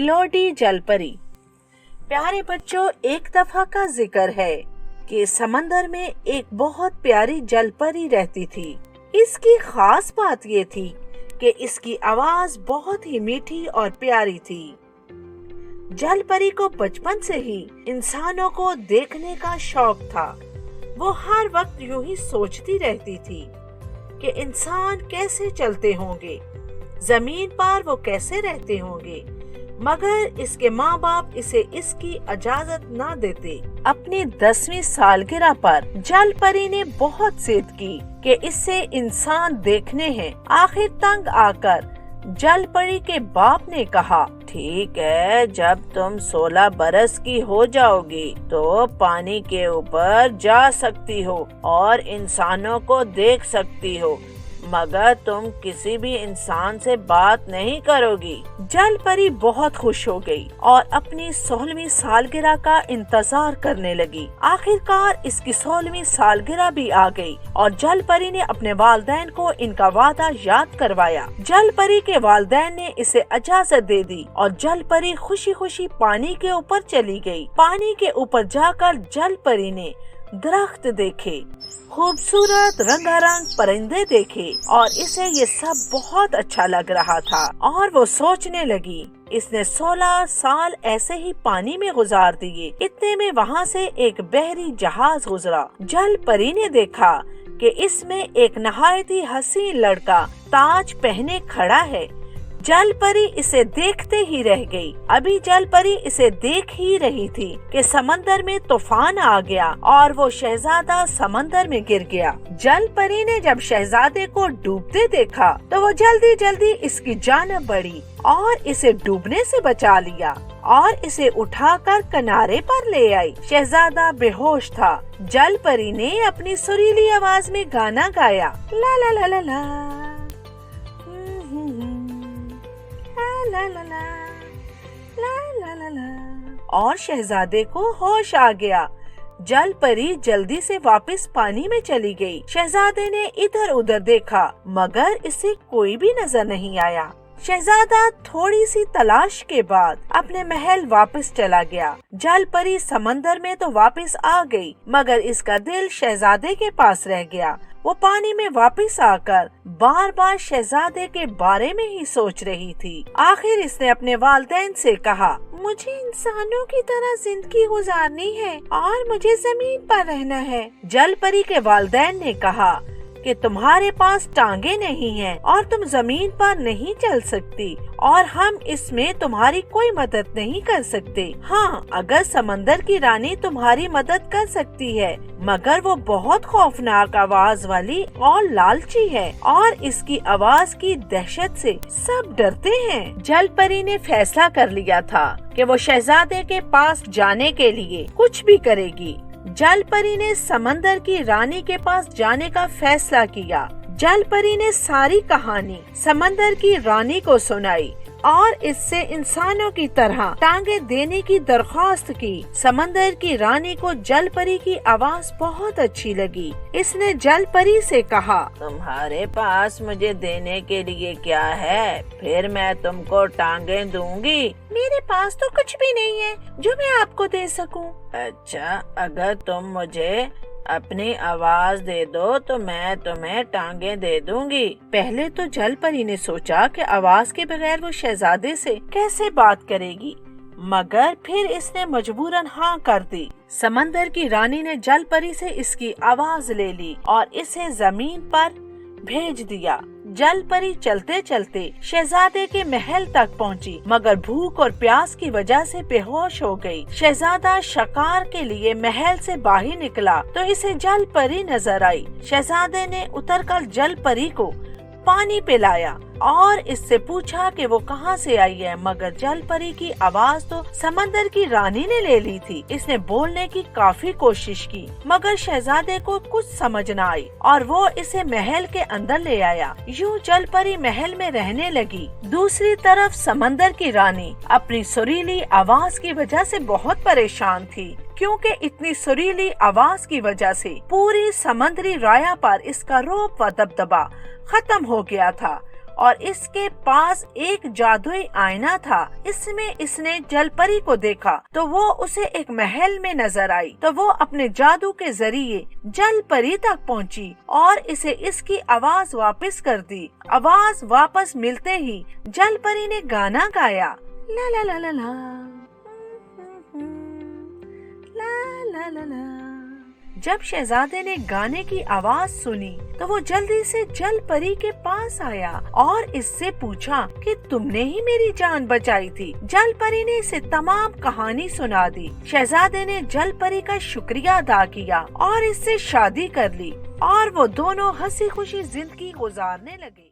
Melody जलपरी। प्यारे बच्चों, एक दफा का जिक्र है कि समंदर में एक बहुत प्यारी जलपरी रहती थी। इसकी खास बात ये थी कि इसकी आवाज बहुत ही मीठी और प्यारी थी। जलपरी को बचपन से ही इंसानों को देखने का शौक था। वो हर वक्त यूं ही सोचती रहती थी कि इंसान कैसे चलते होंगे, जमीन पर वो कैसे रहते होंगे, मगर इसके माँ बाप इसे इसकी इजाजत ना देते। अपनी 10वीं सालगिरह पर जलपरी ने बहुत जिद की कि इससे इंसान देखने हैं। आखिर तंग आकर जलपरी के बाप ने कहा, ठीक है, जब तुम 16 बरस की हो जाओगी तो पानी के ऊपर जा सकती हो और इंसानों को देख सकती हो, मगर तुम किसी भी इंसान से बात नहीं करोगी। जलपरी बहुत खुश हो गई और अपनी 16वीं सालगिरह का इंतजार करने लगी। आखिरकार इसकी 16वीं सालगिरह भी आ गई और जलपरी ने अपने वालिदैन को इनका वादा याद करवाया। जलपरी के वालिदैन ने इसे इजाजत दे दी और जलपरी खुशी खुशी पानी के ऊपर चली गई। पानी के ऊपर जाकर जलपरी ने दरख्त देखे, खूबसूरत रंगारंग परिंदे देखे और इसे ये सब बहुत अच्छा लग रहा था और वो सोचने लगी। इसने 16 साल ऐसे ही पानी में गुजार दिए। इतने में वहाँ से एक बहरी जहाज गुजरा। जलपरी ने देखा कि इसमें एक नहायत ही हसीन लड़का ताज पहने खड़ा है। जलपरी इसे देखते ही रह गई। अभी जलपरी इसे देख ही रही थी कि समंदर में तूफान आ गया और वो शहजादा समंदर में गिर गया। जलपरी ने जब शहजादे को डूबते देखा तो वो जल्दी जल्दी इसकी जानिब बढ़ी और इसे डूबने से बचा लिया और इसे उठाकर किनारे पर ले आई। शहजादा बेहोश था। जलपरी ने अपनी सुरीली आवाज में गाना गाया, ला ला ला ला ला, ला ला ला, ला ला ला ला, और शहजादे को होश आ गया। जलपरी जल्दी से वापस पानी में चली गई। शहजादे ने इधर उधर देखा मगर इसे कोई भी नजर नहीं आया। शहजादा थोड़ी सी तलाश के बाद अपने महल वापस चला गया। जलपरी समंदर में तो वापस आ गई मगर इसका दिल शहजादे के पास रह गया। वो पानी में वापस आकर बार बार शहजादे के बारे में ही सोच रही थी। आखिर इसने अपने वालिदैन से कहा, मुझे इंसानों की तरह जिंदगी गुजारनी है और मुझे जमीन पर रहना है। जलपरी के वालिदैन ने कहा कि तुम्हारे पास टांगे नहीं हैं और तुम जमीन पर नहीं चल सकती और हम इसमें तुम्हारी कोई मदद नहीं कर सकते। हाँ, अगर समंदर की रानी तुम्हारी मदद कर सकती है, मगर वो बहुत खौफनाक आवाज वाली और लालची है और इसकी आवाज की दहशत से सब डरते हैं। जलपरी ने फैसला कर लिया था कि वो शहजादे के पास जाने के लिए कुछ भी करेगी। जलपरी ने समंदर की रानी के पास जाने का फैसला किया। जलपरी ने सारी कहानी समंदर की रानी को सुनाई और इससे इंसानों की तरह टांगे देने की दरख्वास्त की। समंदर की रानी को जलपरी की आवाज बहुत अच्छी लगी। इसने जलपरी से कहा, तुम्हारे पास मुझे देने के लिए क्या है? फिर मैं तुमको टांगे दूंगी। मेरे पास तो कुछ भी नहीं है जो मैं आपको दे सकूं। अच्छा, अगर तुम मुझे अपनी आवाज दे दो तो मैं तुम्हें टांगे दे दूंगी। पहले तो जलपरी ने सोचा कि आवाज के बगैर वो शहजादे से कैसे बात करेगी, मगर फिर इसने मजबूरन हाँ कर दी। समंदर की रानी ने जलपरी से इसकी आवाज ले ली और इसे जमीन पर भेज दिया। जलपरी चलते चलते शहजादे के महल तक पहुंची, मगर भूख और प्यास की वजह से बेहोश हो गई। शहजादा शिकार के लिए महल से बाहर निकला तो इसे जलपरी नजर आई। शहजादे ने उतरकर जलपरी को पानी पिलाया और इससे पूछा कि वो कहाँ से आई है, मगर जलपरी की आवाज तो समंदर की रानी ने ले ली थी। इसने बोलने की काफी कोशिश की मगर शहजादे को कुछ समझ न आई और वो इसे महल के अंदर ले आया। यूं जलपरी महल में रहने लगी। दूसरी तरफ समंदर की रानी अपनी सुरीली आवाज की वजह से बहुत परेशान थी, क्योंकि इतनी सुरीली आवाज की वजह से पूरी समुद्री राया पर इसका रौब व दबदबा खत्म हो गया था। اور اس کے پاس ایک جادوئی آئینہ تھا۔ اس میں اس نے جل پری کو دیکھا تو وہ اسے ایک محل میں نظر آئی تو وہ اپنے جادو کے ذریعے جل پری تک پہنچی اور اسے اس کی آواز واپس کر دی۔ آواز واپس ملتے ہی جل پری نے گانا گایا، لا لا لا لا لا لا لا لا لا۔ جب شہزادے نے گانے کی آواز سنی تو وہ جلدی سے جل پری کے پاس آیا اور اس سے پوچھا کہ تم نے ہی میری جان بچائی تھی۔ جل پری نے اسے تمام کہانی سنا دی۔ شہزادے نے جل پری کا شکریہ ادا کیا اور اس سے شادی کر لی اور وہ دونوں ہنسی خوشی زندگی گزارنے لگے۔